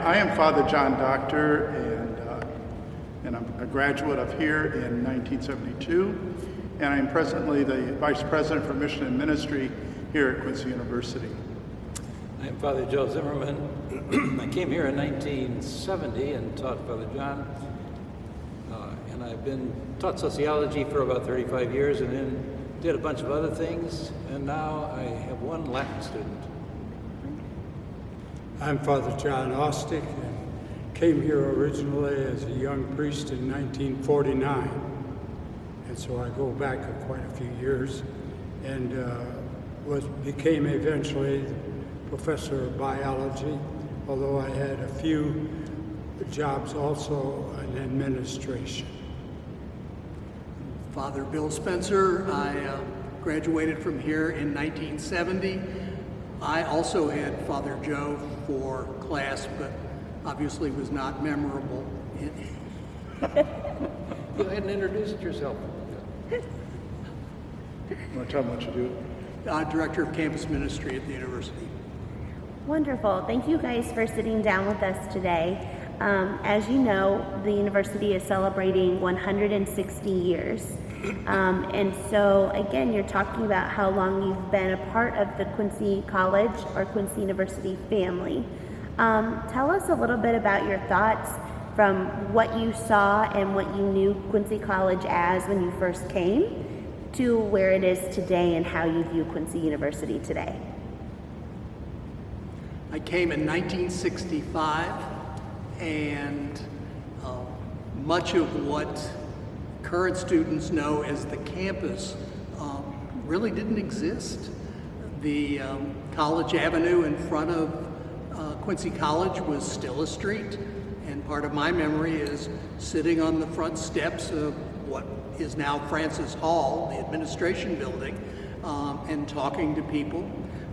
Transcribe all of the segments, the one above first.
I am Father John Doctor, and I'm a graduate of here in 1972, and I'm presently the Vice President for Mission and Ministry here at Quincy University. I'm Father Joe Zimmerman. I came here in 1970 and taught Father John, and I've been taught sociology for about 35 years, and then did a bunch of other things, and now I have one Latin student. I'm Father John Ostick, and came here originally as a young priest in 1949, and so I go back quite a few years, and became eventually professor of biology, although I had a few jobs also in administration. Father Bill Spencer. I graduated from here in 1970. I also had Father Joe for class, but obviously was not memorable. Go ahead and introduce yourself. You want to tell them what you do? Director of Campus Ministry at the university. Wonderful. Thank you guys for sitting down with us today. As you know, the university is celebrating 160 years. And so, again, you're talking about how long you've been a part of the Quincy College or Quincy University family. Tell us a little bit about your thoughts from what you saw and what you knew Quincy College as when you first came to where it is today and how you view Quincy University today. I came in 1965, and much of what current students know as the campus really didn't exist. The College Avenue in front of Quincy College was still a street, and part of my memory is sitting on the front steps of what is now Francis Hall, the administration building, and talking to people.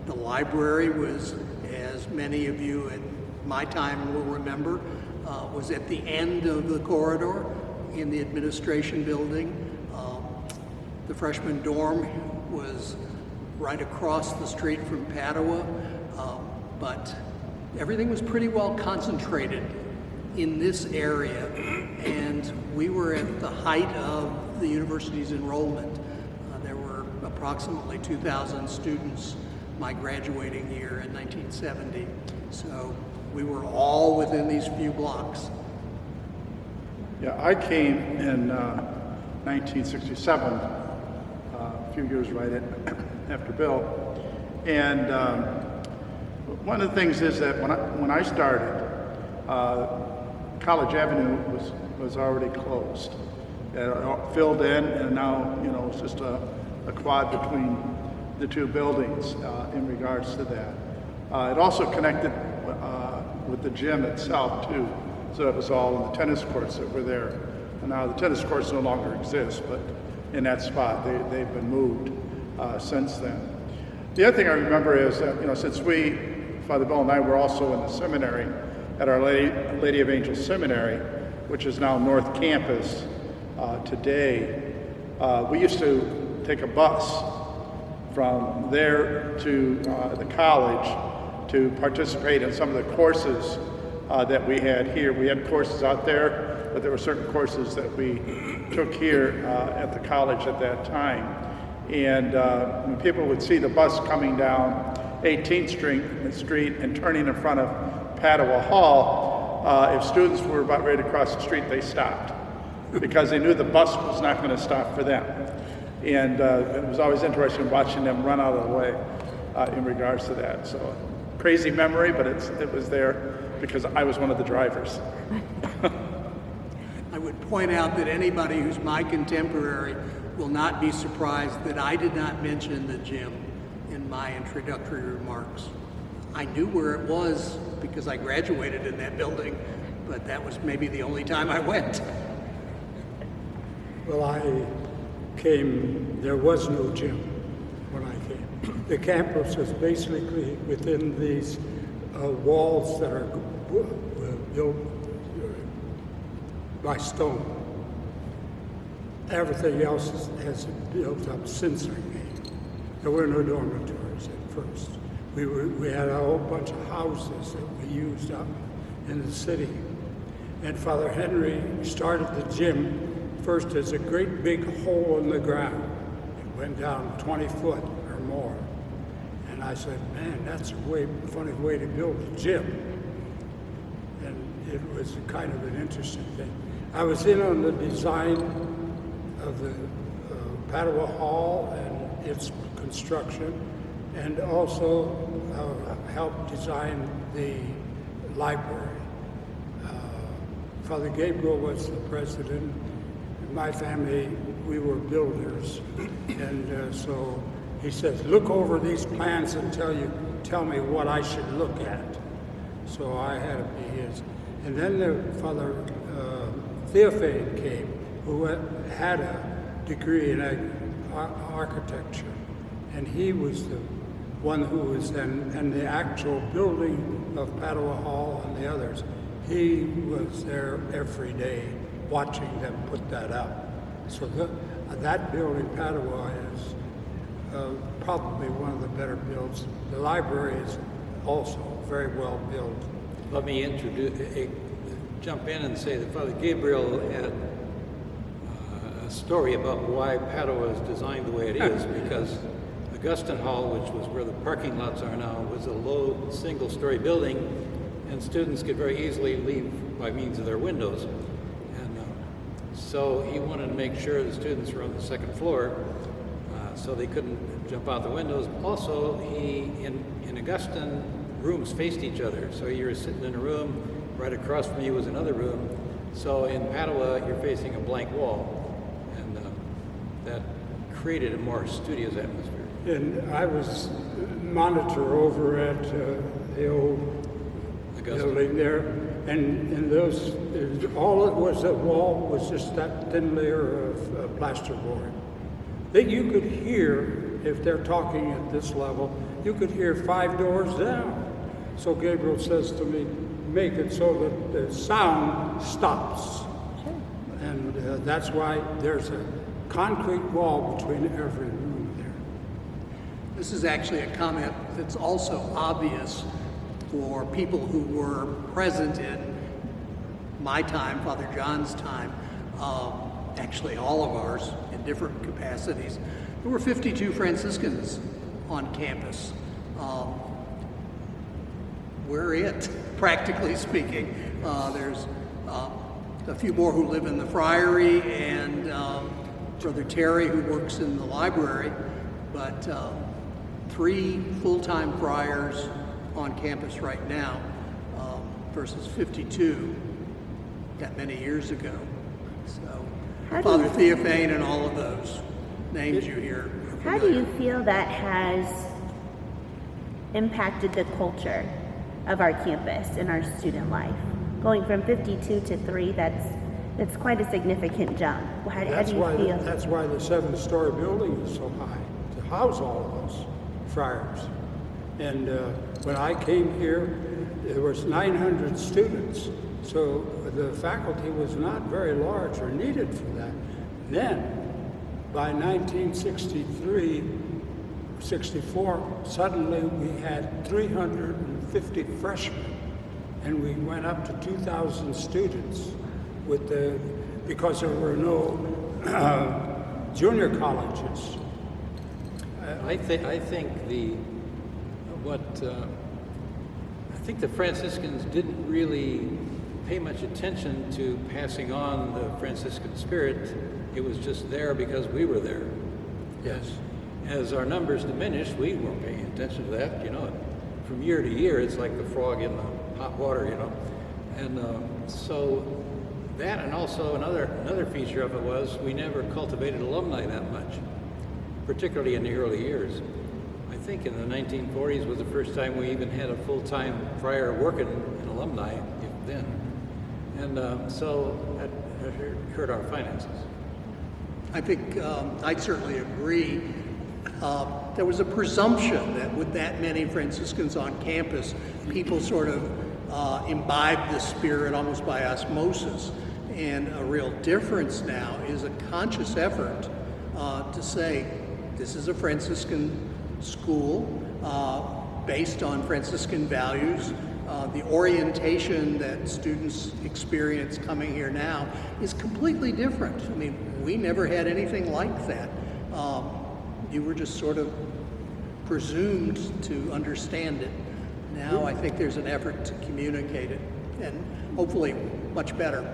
The library was, as many of you at my time will remember, was at the end of the corridor in the administration building. The freshman dorm was right across the street from Padua, but everything was pretty well concentrated in this area, and we were at the height of the university's enrollment. There were approximately 2,000 students my graduating year in 1970, so we were all within these few blocks. Yeah, I came in 1967, a few years right after Bill, and one of the things is that when I started, College Avenue was already closed. It filled in, and now it's just a quad between the two buildings in regards to that. It also connected with the gym itself too, so it was all in the tennis courts that were there. And now the tennis courts no longer exist, but in that spot they've been moved since then. The other thing I remember is that since Father Bill and I were also in the seminary at Our Lady of Angels Seminary, which is now North Campus today, we used to take a bus from there to the college to participate in some of the courses that we had here. We had courses out there, but there were certain courses that we took here at the college at that time. And when people would see the bus coming down 18th Street and turning in front of Padua Hall, if students were about ready to cross the street, they stopped because they knew the bus was not going to stop for them. And it was always interesting watching them run out of the way in regards to that. So crazy memory, but it was there because I was one of the drivers. I would point out that anybody who's my contemporary will not be surprised that I did not mention the gym in my introductory remarks. I knew where it was because I graduated in that building, but that was maybe the only time I went. Well, I came, there was no gym when I came. The campus was basically within these walls that are built by stone. Everything else has been built up since I came. There were no dormitories at first. We had a whole bunch of houses that we used up in the city. And Father Henry started the gym first as a great big hole in the ground. It went down 20 foot or more. And I said, man, that's a funny way to build a gym. And it was kind of an interesting thing. I was in on the design of the Padua Hall and its construction, and also helped design the library. Father Gabriel was the president. In my family, we were builders, and so he says, look over these plans and tell me what I should look at. So I had to be his. And then Father Theophane came, who had a degree in architecture, and he was the one who was then, and the actual building of Padua Hall and the others, he was there every day watching them put that up. So that building, Padua, is probably one of the better builds. The library is also very well built. Let me jump in and say that Father Gabriel had a story about why Padua is designed the way it is, because Augustine Hall, which was where the parking lots are now, was a low single-story building, and students could very easily leave by means of their windows. And so he wanted to make sure the students were on the second floor, so they couldn't jump out the windows. Also, in Augustine, rooms faced each other, so you were sitting in a room, right across from you was another room. So in Padua, you're facing a blank wall, and that created a more studious atmosphere. And I was monitor over at the old building there, and in those, all it was, the wall was just that thin layer of plasterboard. That you could hear, if they're talking at this level, you could hear 5 doors down. So Gabriel says to me, make it so that the sound stops. And that's why there's a concrete wall between every room there. This is actually a comment that's also obvious for people who were present in my time, Father John's time, actually all of ours in different capacities. There were 52 Franciscans on campus. We're it, practically speaking. There's a few more who live in the Friary, and Brother Terry, who works in the library, but 3 full-time friars on campus right now versus 52 that many years ago. So Father Theophane and all of those names you hear. How do you feel that has impacted the culture of our campus and our student life? Going from 52 to 3, that's quite a significant jump. How do you feel? That's why the 7-story building is so high, to house all of us friars. And when I came here, there was 900 students. So the faculty was not very large or needed for that. Then, by 1963, 64, suddenly we had 350 freshmen, and we went up to 2,000 students because there were no junior colleges. I think the Franciscans didn't really pay much attention to passing on the Franciscan spirit. It was just there because we were there. Yes. As our numbers diminished, we weren't paying attention to that. From year to year, it's like the frog in the hot water. And so that, and also another feature of it was we never cultivated alumni that much, particularly in the early years. I think in the 1940s was the first time we even had a full-time friar working in alumni, if then. And so that hurt our finances. I think I'd certainly agree. There was a presumption that with that many Franciscans on campus, people sort of imbibed the spirit almost by osmosis. And a real difference now is a conscious effort to say, this is a Franciscan school based on Franciscan values. The orientation that students experience coming here now is completely different. I mean, we never had anything like that. You were just sort of presumed to understand it. Now I think there's an effort to communicate it, and hopefully much better.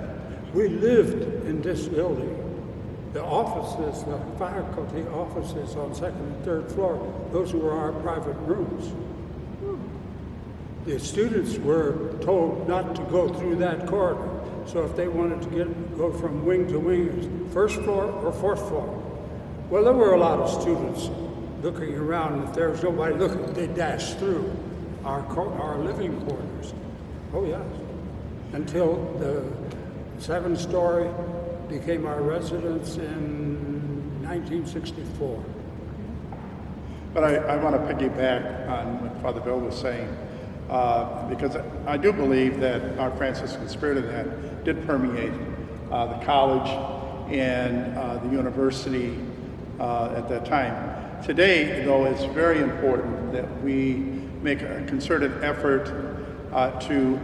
We lived in this building. The offices, the faculty offices on second and third floor, those were our private rooms. The students were told not to go through that corridor. So if they wanted to go from wing to wing, it was first floor or fourth floor. Well, there were a lot of students looking around. If there was nobody looking, they dashed through our living quarters. Oh yes, until the 7-story became our residence in 1964. But I want to piggyback on what Father Bill was saying, because I do believe that our Franciscan spirit of that did permeate the college and the university at that time. Today, though, it's very important that we make a concerted effort to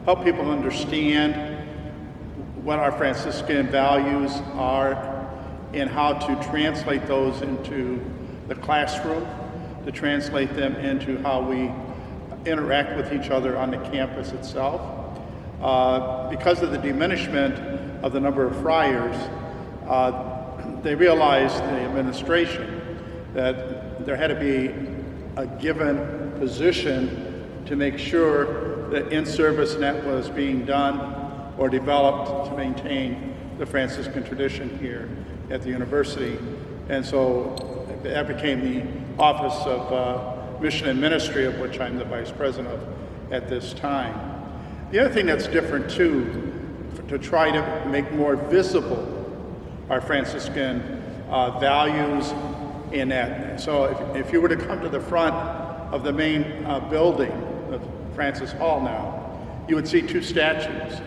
help people understand what our Franciscan values are and how to translate those into the classroom, to translate them into how we interact with each other on the campus itself. Because of the diminishment of the number of friars, they realized, the administration, that there had to be a given position to make sure that in-service net was being done or developed to maintain the Franciscan tradition here at the university. And so that became the Office of Mission and Ministry, of which I'm the Vice President of at this time. The other thing that's different too, to try to make more visible our Franciscan values in that. So if you were to come to the front of the main building of Francis Hall now, you would see 2 statues.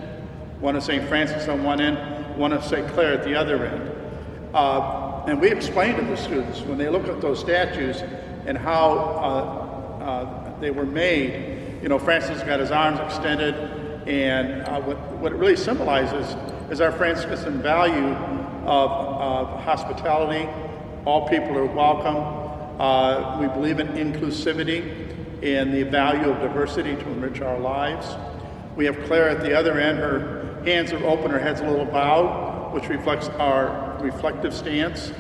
One of St. Francis on one end, one of St. Clair at the other end. And we explained to the students, when they look at those statues and how they were made, you know, Francis got his arms extended, and what it really symbolizes is our Franciscan value of hospitality. All people are welcome. We believe in inclusivity and the value of diversity to enrich our lives. We have Claire at the other end. Her hands are open, her head's a little bowed, which reflects our reflective stance,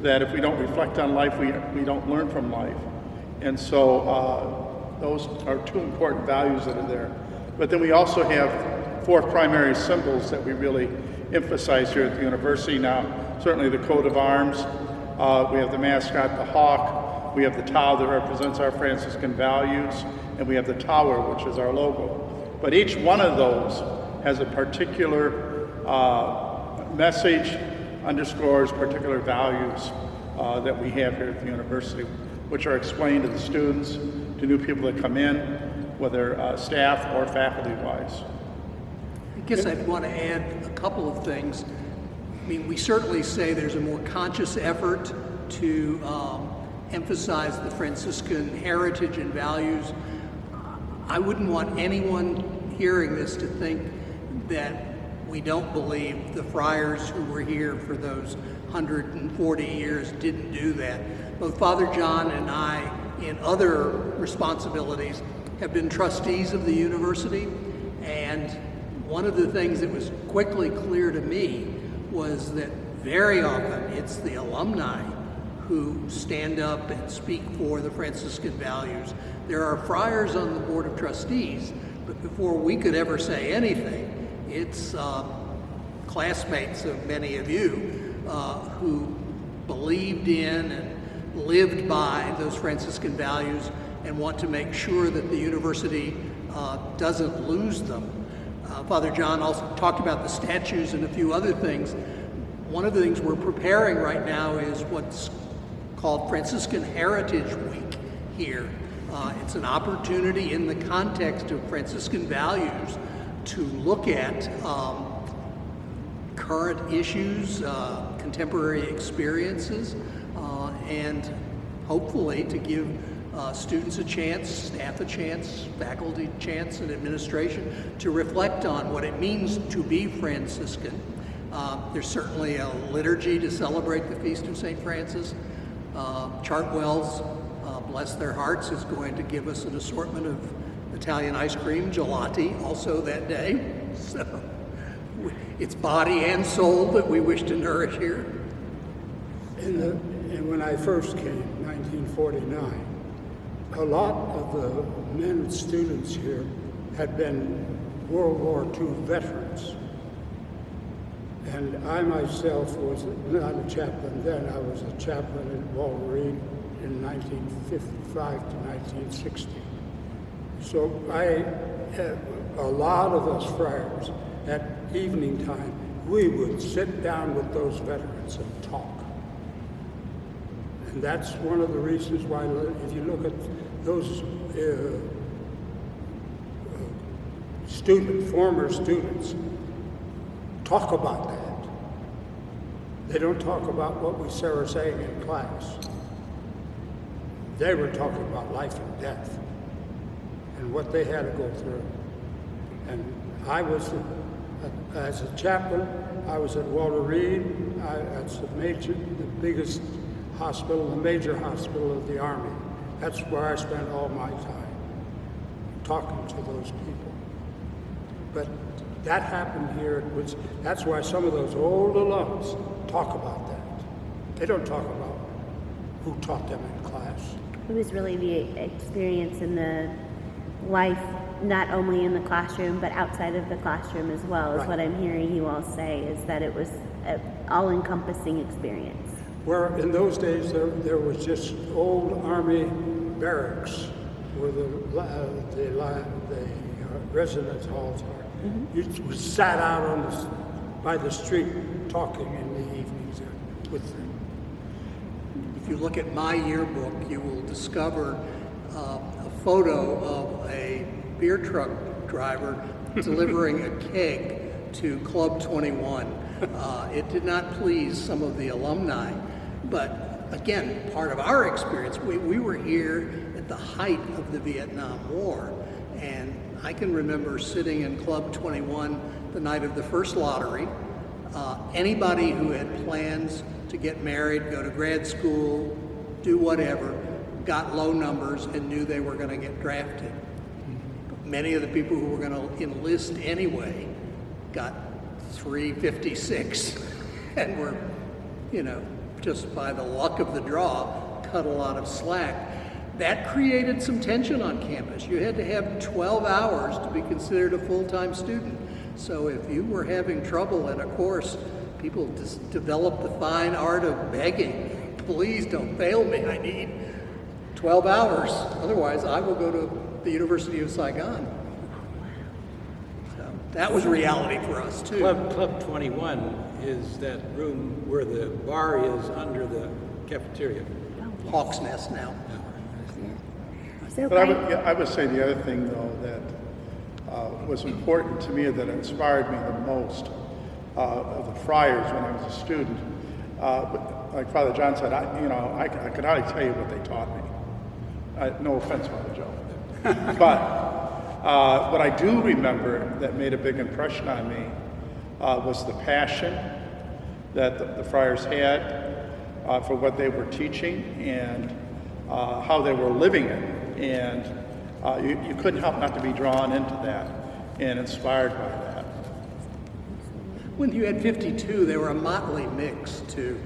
that if we don't reflect on life, we don't learn from life. And so those are 2 important values that are there. But then we also have 4 primary symbols that we really emphasize here at the university now. Certainly the coat of arms, we have the mascot, the hawk, we have the tau that represents our Franciscan values, and we have the tower, which is our logo. But each one of those has a particular message, underscores particular values that we have here at the university, which are explained to the students, to new people that come in, whether staff or faculty-wise. I guess I'd want to add a couple of things. I mean, we certainly say there's a more conscious effort to emphasize the Franciscan heritage and values. I wouldn't want anyone hearing this to think that we don't believe the friars who were here for those 140 years didn't do that. Both Father John and I, in other responsibilities, have been trustees of the university, and one of the things that was quickly clear to me was that very often it's the alumni who stand up and speak for the Franciscan values. There are friars on the Board of Trustees, but before we could ever say anything, it's classmates of many of you who believed in and lived by those Franciscan values and want to make sure that the university doesn't lose them. Father John also talked about the statues and a few other things. One of the things we're preparing right now is what's called Franciscan Heritage Week here. It's an opportunity in the context of Franciscan values to look at current issues, contemporary experiences, and hopefully to give students a chance, staff a chance, faculty a chance, and administration to reflect on what it means to be Franciscan. There's certainly a liturgy to celebrate the Feast of St. Francis. Chartwell's, bless their hearts, is going to give us an assortment of Italian ice cream, gelati, also that day. So it's body and soul that we wish to nourish here. And when I first came, 1949, a lot of the men and students here had been World War II veterans. And I myself was not a chaplain then, I was a chaplain at Walter Reed in 1955 to 1960. So a lot of us friars, at evening time, we would sit down with those veterans and talk. And that's one of the reasons why, if you look at those former students, talk about that. They don't talk about what we were saying in class. They were talking about life and death and what they had to go through. And I was, as a chaplain, I was at Walter Reed. That's the biggest hospital, the major hospital of the Army. That's where I spent all my time, talking to those people. But that happened here. That's why some of those old alums talk about that. They don't talk about who taught them in class. It was really the experience in the life, not only in the classroom, but outside of the classroom as well, is Right. what I'm hearing you all say, is that it was an all-encompassing experience. Where in those days there was just old Army barracks where the residence halls are. Mm-hmm. You sat out by the street talking in the evenings there with them. If you look at my yearbook, you will discover a photo of a beer truck driver delivering a keg to Club 21. It did not please some of the alumni, but again, part of our experience, we were here at the height of the Vietnam War, and I can remember sitting in Club 21 the night of the first lottery. Anybody who had plans to get married, go to grad school, do whatever, got low numbers and knew they were going to get drafted. Many of the people who were going to enlist anyway got 356 and were, just by the luck of the draw, cut a lot of slack. That created some tension on campus. You had to have 12 hours to be considered a full-time student. So if you were having trouble in a course, people just developed the fine art of begging. Please don't fail me. I need 12 hours. Otherwise, I will go to the University of Saigon. So that was reality for us, too. Club 21 is that room where the bar is under the cafeteria. Hawk's Nest now. So But I would say the other thing, though, that was important to me, that inspired me the most of the Friars when I was a student. Like Father John said, I could hardly tell you what they taught me. No offense, Father Joe. But what I do remember that made a big impression on me was the passion that the Friars had for what they were teaching and how they were living it. And you couldn't help not to be drawn into that and inspired by that. When you had 52, they were a motley mix, too.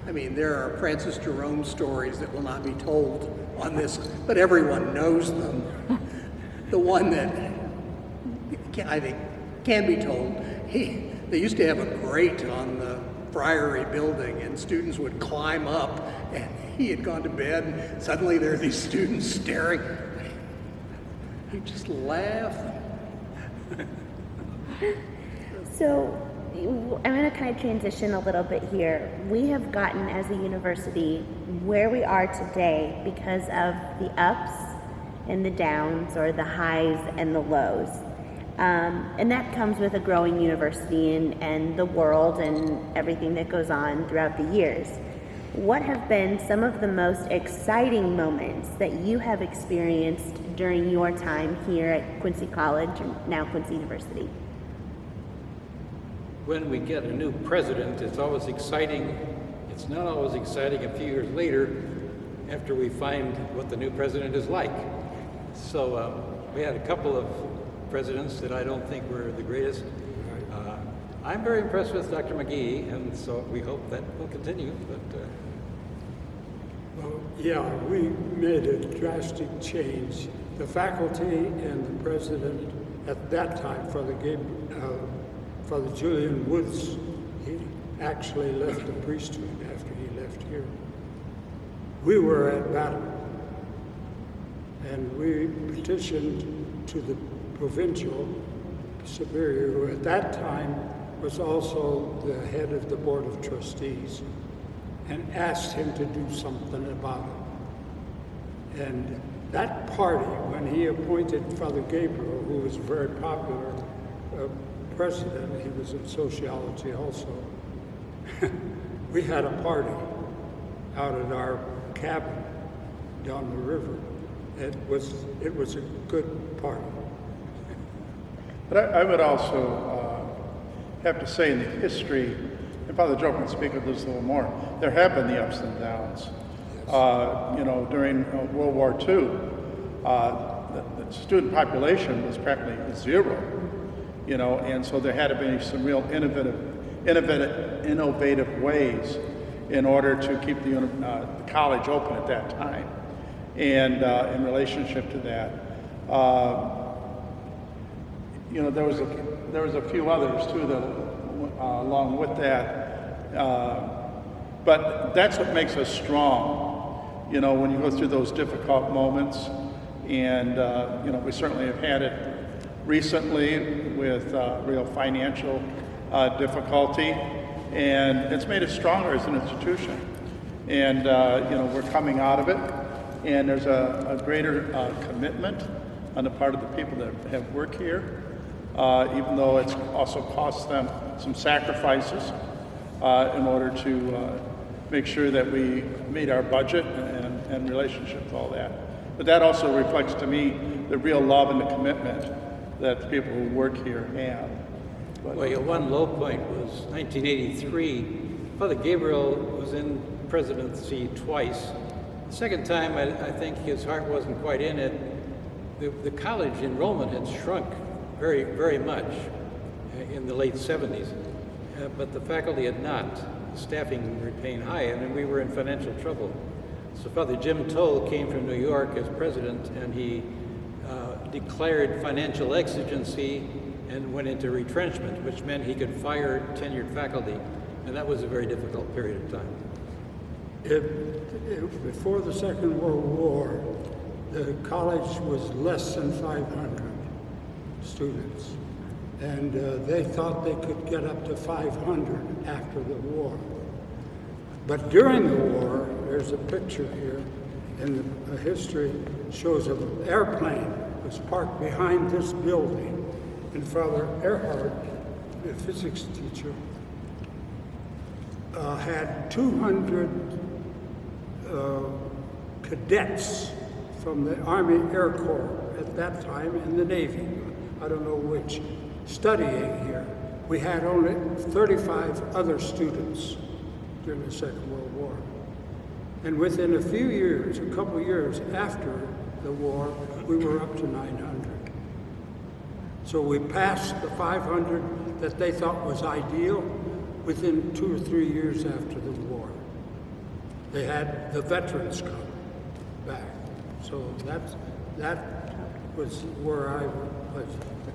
I mean, there are Francis Jerome stories that will not be told on this, but everyone knows them. The one that I think can be told, they used to have a grate on the Friary building, and students would climb up, and he had gone to bed, and suddenly there are these students staring. He'd just laugh. So I'm going to kind of transition a little bit here. We have gotten, as a university, where we are today because of the ups and the downs, or the highs and the lows. And that comes with a growing university and the world and everything that goes on throughout the years. what have been some of the most exciting moments that you have experienced during your time here at Quincy College, or now Quincy University? When we get a new president, it's always exciting. It's not always exciting a few years later after we find what the new president is like. So we had a couple of presidents that I don't think were the greatest. I'm very impressed with Dr. McGee, and so we hope that will continue. But Well, yeah, we made a drastic change. The faculty and the president at that time, Father Julian Woods, he actually left the priesthood after he left here. We were at battle, and we petitioned to the provincial superior, who at that time was also the head of the Board of Trustees, and asked him to do something about it. And that party, when he appointed Father Gabriel, who was very popular president, he was in sociology also, we had a party out at our cabin down the river. It was a good party. But I would also have to say in the history, and Father Joe can speak of this a little more, there have been the ups and downs. During World War II, the student population was practically zero, and so there had to be some real innovative ways in order to keep the college open at that time. And in relationship to that, there was a few others too that along with that, but that's what makes us strong. When you go through those difficult moments, and we certainly have had it recently with real financial difficulty, and it's made us stronger as an institution. And we're coming out of it, and there's a greater commitment on the part of the people that have worked here, even though it's also cost them some sacrifices in order to make sure that we meet our budget and relationship with all that. But that also reflects to me the real love and the commitment that the people who work here have. well, one low point was 1983. Father Gabriel was in presidency twice. The second time, I think his heart wasn't quite in it. The college enrollment had shrunk very, very much in the late 70s, but the faculty had not. Staffing remained high, and we were in financial trouble. So Father Jim Toll came from New York as president, and he declared financial exigency and went into retrenchment, which meant he could fire tenured faculty, and that was a very difficult period of time. Before the Second World War, the college was less than 500 students, and they thought they could get up to 500 after the war. But during the war, there's a picture here, and the history shows an airplane was parked behind this building, and Father Earhart, the physics teacher, had 200 cadets from the Army Air Corps at that time, and the Navy, I don't know which, studying here. We had only 35 other students during the Second World War. And within a few years, a couple of years after the war, we were up to 900. So we passed the 500 that they thought was ideal within 2 or 3 years after the war. They had the veterans come back. So that was where I was.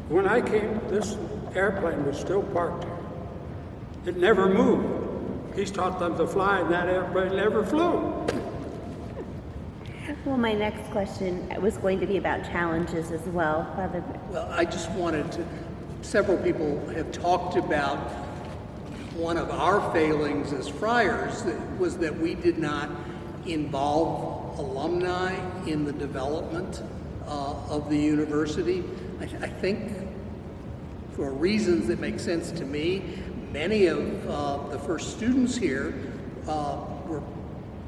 When I came, this airplane was still parked here. It never moved. He's taught them to fly, and that airplane never flew. Well, my next question was going to be about challenges as well, Father. Well, I just wanted to, several people have talked about one of our failings as friars was that we did not involve alumni in the development of the university. I think for reasons that make sense to me, many of the first students here were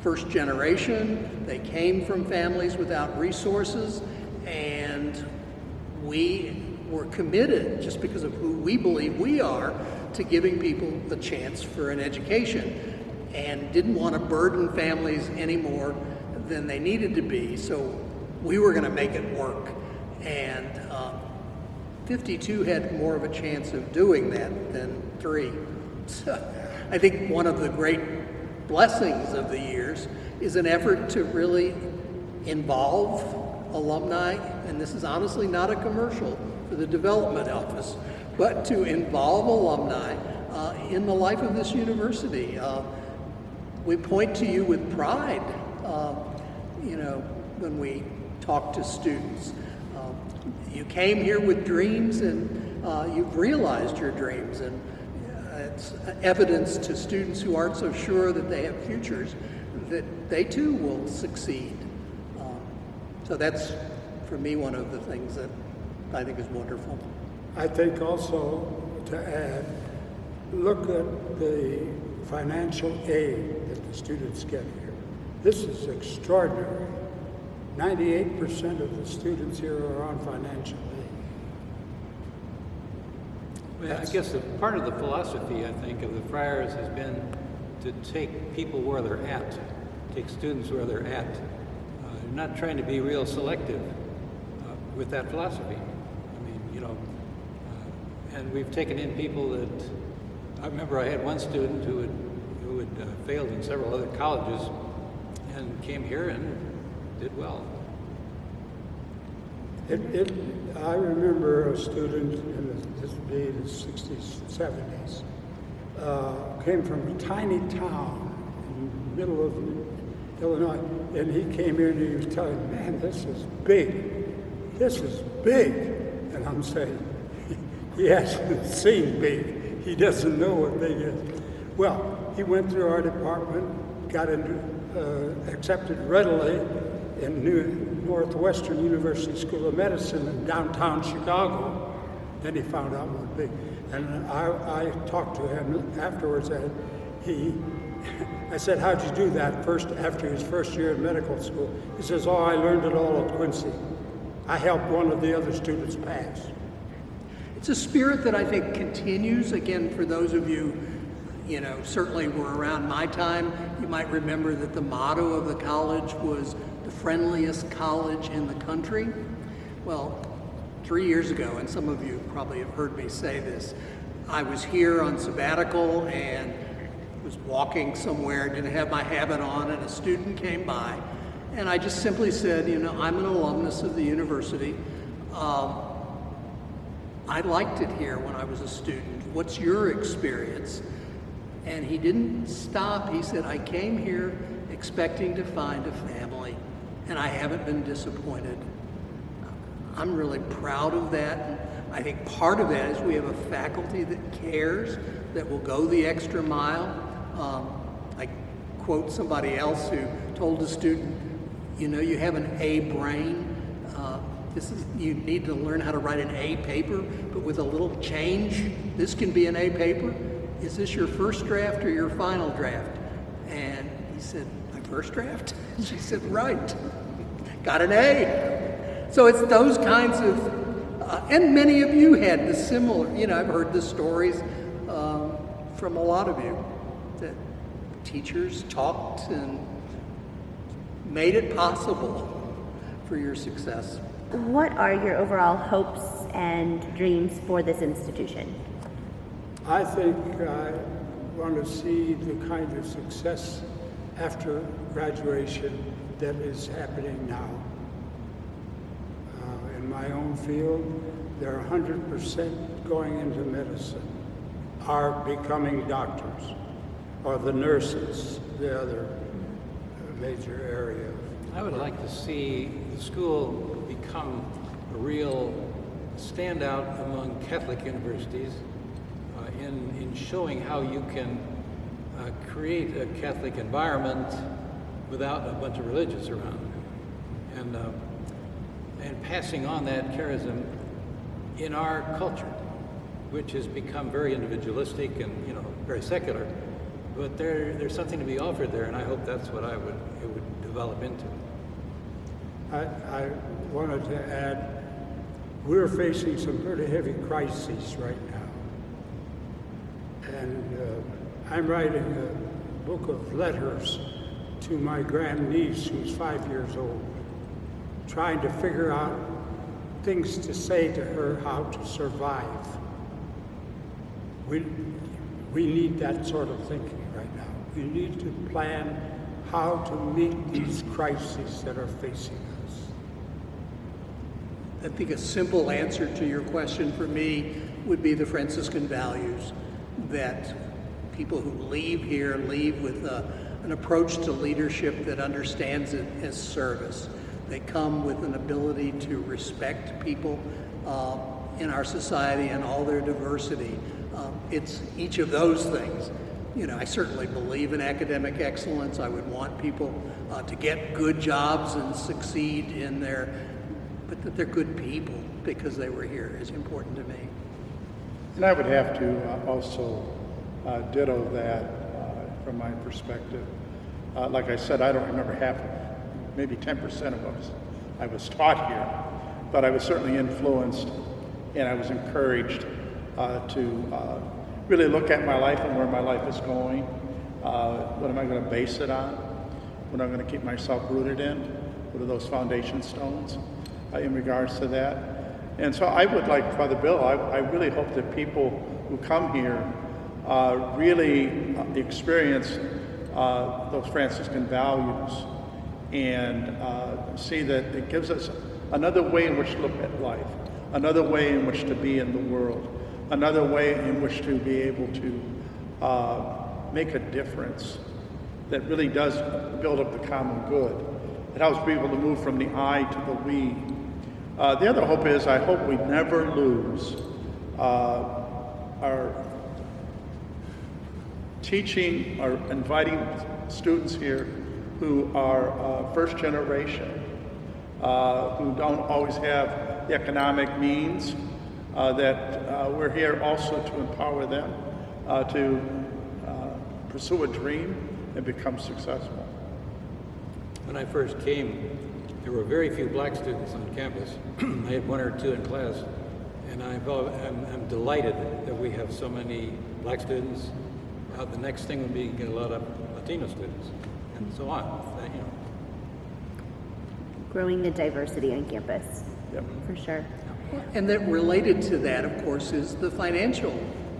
first generation. They came from families without resources, and we were committed, just because of who we believe we are, to giving people the chance for an education, and didn't want to burden families any more than they needed to be. So we were going to make it work. And 52 had more of a chance of doing that than 3. So I think one of the great blessings of the years is an effort to really involve alumni, and this is honestly not a commercial for the development office, but to involve alumni in the life of this university. We point to you with pride, when we talk to students. You came here with dreams, and you've realized your dreams, and it's evidence to students who aren't so sure that they have futures that they too will succeed. So that's, for me, one of the things that I think is wonderful. I think also, to add, look at the financial aid that the students get here. This is extraordinary. 98% of the students here are on financial aid. Well, I guess part of the philosophy, I think, of the Friars has been to take people where they're at, take students where they're at. Not trying to be real selective with that philosophy. I mean, and we've taken in people that, I remember I had one student who had failed in several other colleges and came here and did well. I remember a student this would be the 60s, 70s, came from a tiny town in the middle of Illinois, and he came here and he was telling me, man, this is big. This is big. And I'm saying, he hasn't seen big. He doesn't know what big is. Well, he went through our department, got into, accepted readily in Northwestern University School of Medicine in downtown Chicago. Then he found out what big. And I talked to him afterwards, and I said, how'd you do that after his first year in medical school? He says, oh, I learned it all at Quincy. I helped one of the other students pass. It's a spirit that I think continues. Again, for those of you, certainly were around my time, you might remember that the motto of the college was the friendliest college in the country. Well, 3 years ago, and some of you probably have heard me say this, I was here on sabbatical and was walking somewhere, didn't have my habit on, and a student came by, and I just simply said, I'm an alumnus of the university. I liked it here when I was a student. What's your experience? And he didn't stop. He said, I came here expecting to find a family, and I haven't been disappointed. I'm really proud of that. And I think part of that is we have a faculty that cares, that will go the extra mile. I quote somebody else who told a student, you have an A brain. You need to learn how to write an A paper, but with a little change, this can be an A paper. Is this your first draft or your final draft? And he said, my first draft? She said, right. Got an A. So it's those kinds of, and many of you had the similar, I've heard the stories from a lot of you that teachers talked and made it possible for your success. What are your overall hopes and dreams for this institution? I think I want to see the kind of success after graduation that is happening now. In my own field, they're 100% going into medicine, are becoming doctors, or the nurses, the other major area. I would like to see the school become a real standout among Catholic universities in showing how you can create a Catholic environment without a bunch of religious around, and passing on that charism in our culture, which has become very individualistic and very secular, but there's something to be offered there, and I hope that's what it would develop into. I wanted to add, we're facing some pretty heavy crises right now. And I'm writing a book of letters to my grandniece, who's 5 years old, trying to figure out things to say to her how to survive. We need that sort of thinking right now. We need to plan how to meet these crises that are facing us. I think a simple answer to your question for me would be the Franciscan values, that people who leave here leave with an approach to leadership that understands it as service. They come with an ability to respect people in our society and all their diversity. It's each of those things. You know, I certainly believe in academic excellence. I would want people to get good jobs and succeed in but that they're good people because they were here is important to me. And I would have to also ditto that from my perspective. Like I said, I don't remember half of, maybe 10% of what I was taught here, but I was certainly influenced and I was encouraged to really look at my life and where my life is going. What am I going to base it on? What am I going to keep myself rooted in? What are those foundation stones in regards to that? And so I would like Father Bill, I really hope that people who come here really experience those Franciscan values and see that it gives us another way in which to look at life, another way in which to be in the world, another way in which to be able to make a difference that really does build up the common good. It helps people to move from the I to the we. The other hope is I hope we never lose our teaching or inviting students here who are first generation, who don't always have the economic means, that we're here also to empower them to pursue a dream and become successful. When I first came, there were very few black students on campus. I had one or two in class, and I'm delighted that we have so many black students. The next thing would be to get a lot of Latino students, and so on. You know. Growing the diversity on campus, Yep. for sure. And that related to that, of course, is the financial.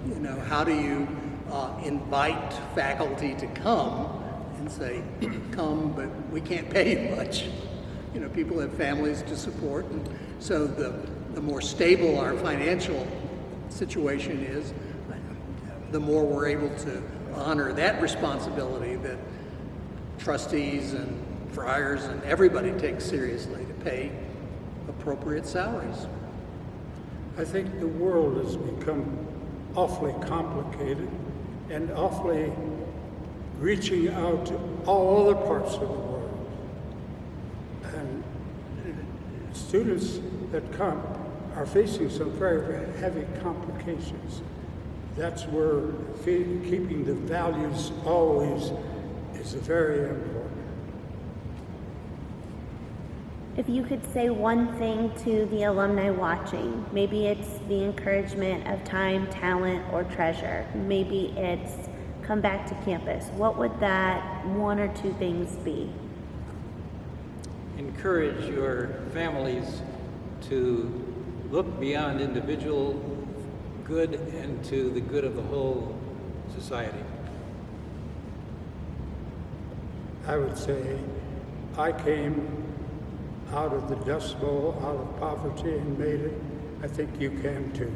You know, how do you invite faculty to come and say, come, but we can't pay you much. You know, people have families to support, and so the more stable our financial situation is, the more we're able to honor that responsibility that trustees and friars and everybody takes seriously to pay appropriate salaries. I think the world has become awfully complicated and awfully reaching out to all other parts of the world. And students that come are facing some very, very heavy complications. That's where keeping the values always is very important. If you could say one thing to the alumni watching, maybe it's the encouragement of time, talent, or treasure. Maybe it's come back to campus. What would that one or two things be? Encourage your families to look beyond individual good and to the good of the whole society. I would say I came out of the Dust Bowl, out of poverty, and made it. I think you can too.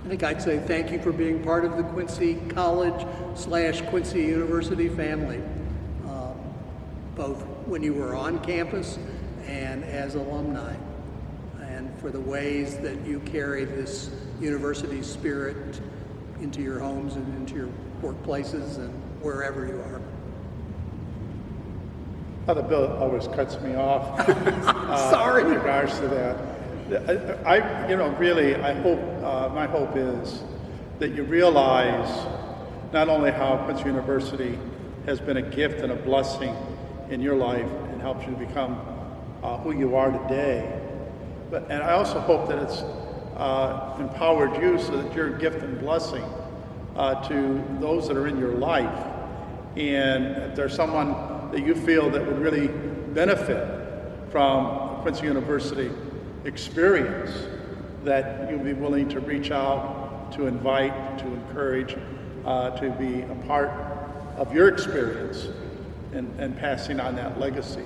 I think I'd say thank you for being part of the Quincy College/Quincy University family, both when you were on campus and as alumni, and for the ways that you carry this university spirit into your homes and into your workplaces and wherever you are. Father Bill always cuts me off. Sorry. In regards to that, I hope, my hope is that you realize not only how Quincy University has been a gift and a blessing in your life and helped you to become who you are today, and I also hope that it's empowered you so that you're a gift and blessing to those that are in your life. And if there's someone that you feel that would really benefit from Quincy University experience, that you'll be willing to reach out, to invite, to encourage, to be a part of your experience and passing on that legacy.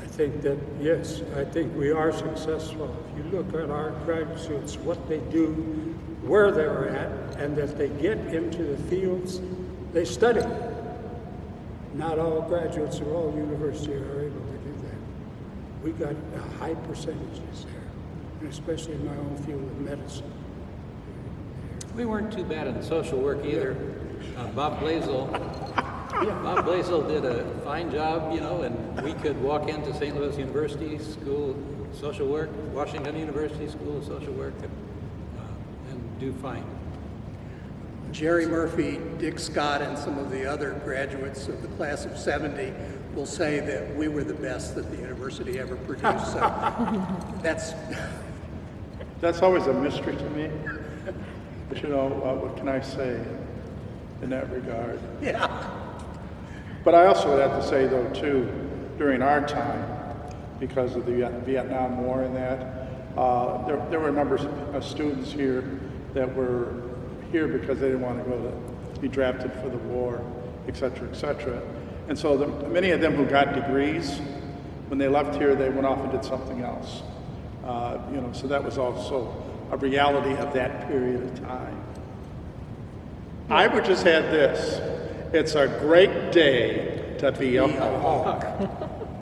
I think that, yes, I think we are successful. If you look at our graduates, what they do, where they're at, and that they get into the fields they study. Not all graduates of all universities are able to do that. We got high percentages there, and especially in my own field of medicine. We weren't too bad in social work either. Bob Blazel did a fine job, and we could walk into St. Louis University School of Social Work, Washington University School of Social Work, and do fine. Jerry Murphy, Dick Scott, and some of the other graduates of the class of 70 will say that we were the best that the university ever produced. So That's always a mystery to me. But what can I say in that regard? yeah. But I also would have to say, though, too, during our time, because of the Vietnam War and that, there were numbers of students here that were here because they didn't want to go to be drafted for the war, et cetera, et cetera. And so many of them who got degrees, when they left here, they went off and did something else. So that was also a reality of that period of time. I would just add this: it's a great day to be a Hawk.